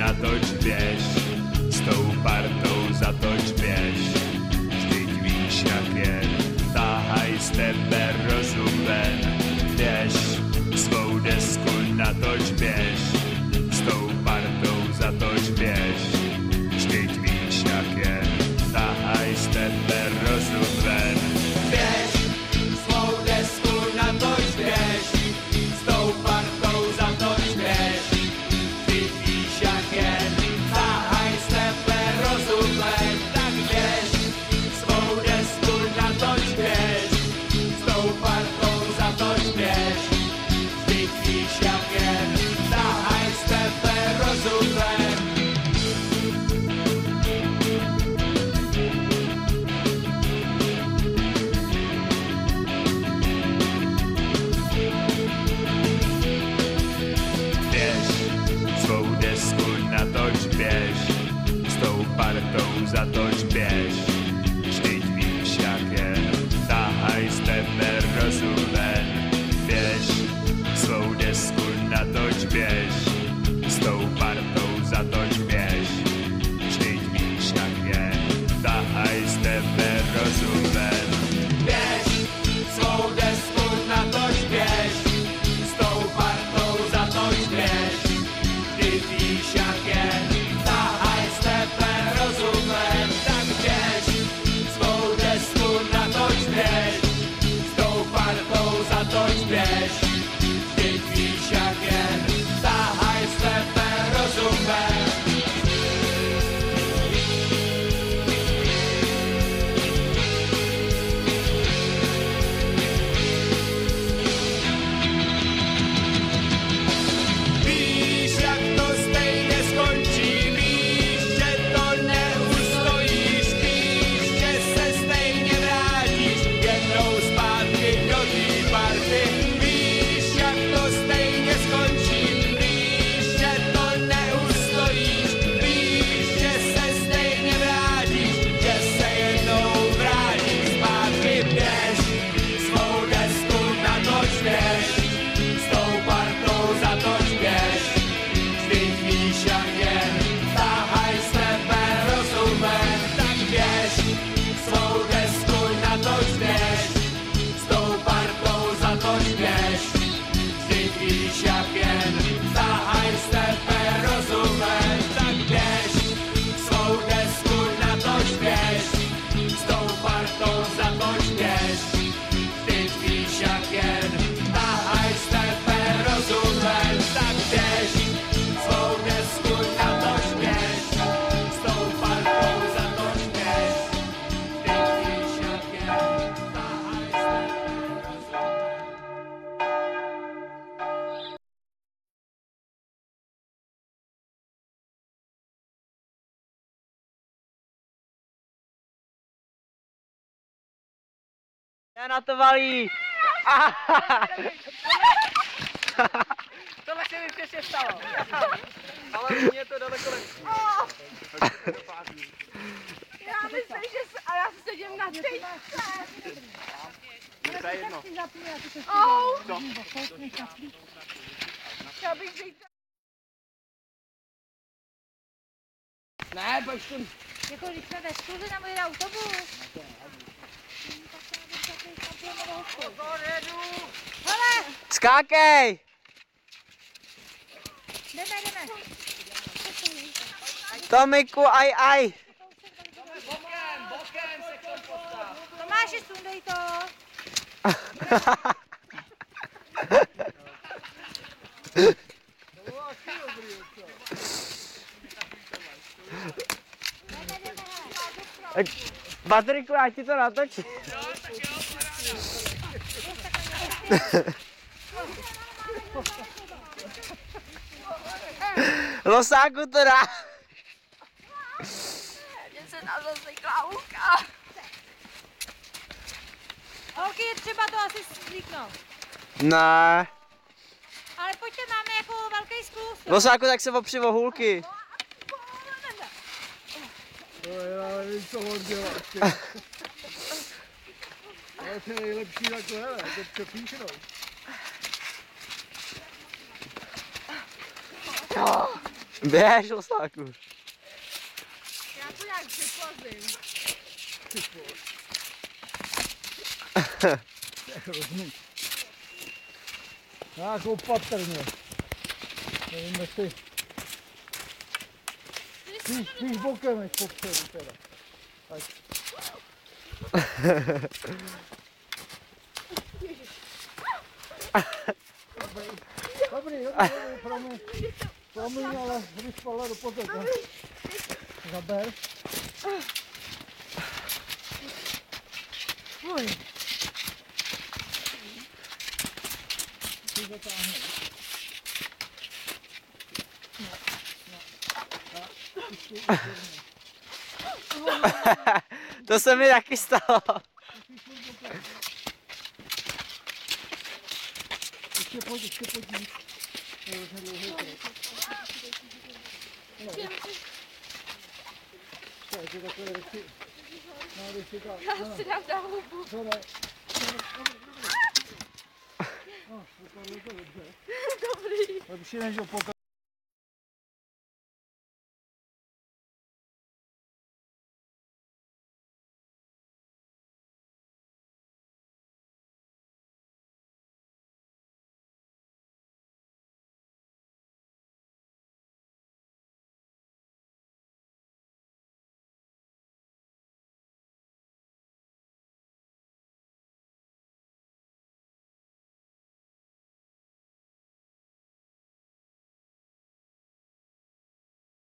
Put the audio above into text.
Zatoč běž, s tou partou zatoč běž. Vždyť víš, jak je, táhaj z tebe rozum ven. Běž, svou desku natoč běž, s tou partou zatoč běž. Vždyť víš, jak je, táhaj z tebe rozum ven. Běž, svou desku natoč běž, s tou partou zatoč běž. Vždyť víš, jak je, táhaj z tebe rozum ven. Tak běž, svou desku natoč běž, s tou partou zatoč běž. Vždyť víš, jak je, táhaj z tebe rozum ven. Svou desku natoč běž, s tou partou zatoč běž. Vždyť víš, jak je, táhaj z tebe rozum ven. Běž, svou desku natoč běž, s tou partou zatoč běž. Vždyť víš, jak je, táhaj z tebe rozum ven. Běž, svou desku natoč běž, s tou partou zatoč běž. Ty víš, jak je, táhaj z tebe rozum ven. Tak běž, svou desku natoč běž, s tou partou zatoč běž. Ty víš, jak je, táhaj z tebe rozum ven. Já na to valí! Tohle se mi přesně stalo. Ale mě to daleko lepší. Já myslím, že a já se sedím na tyčce. To je jedno. Já bych řekl. Ne, pojď tu. Jako když jsme ve skluzi nebo jde autobus. Hele, Skákej! jdeme. Tomiku, aj. Bokem se k tomu postav. Tomáši, sundej to. Patriku, já ti to natočím. Losáku to dá. Mně se tam zasejkla hůlka. Holky, je třeba to asi zvlíknout. Ne. Ale pojďte, máme jako velký sklus. Losáku, tak se opři o hůlky. Já nevím, co on dělá. Ale to je nejlepší takhle, hele, to přepíchnout. Běž, Losáku. Já to nějak připlazím. Hrozný. Tak opatrně. Nevím, jestli... Spíš bokem, než popředu teda. Tak. Dobrý, promiň, ale když spadla do potoka. Zaber. Uj. Ty zatáhne. To se mi taky stalo. Ještě pojď. To je hrozně dlouhý krok. To je takové rychlé. No, když si tak. Já si dám na hubu. To ne. No, vypadlo to dobře. Dobrý. Lepší než opokat.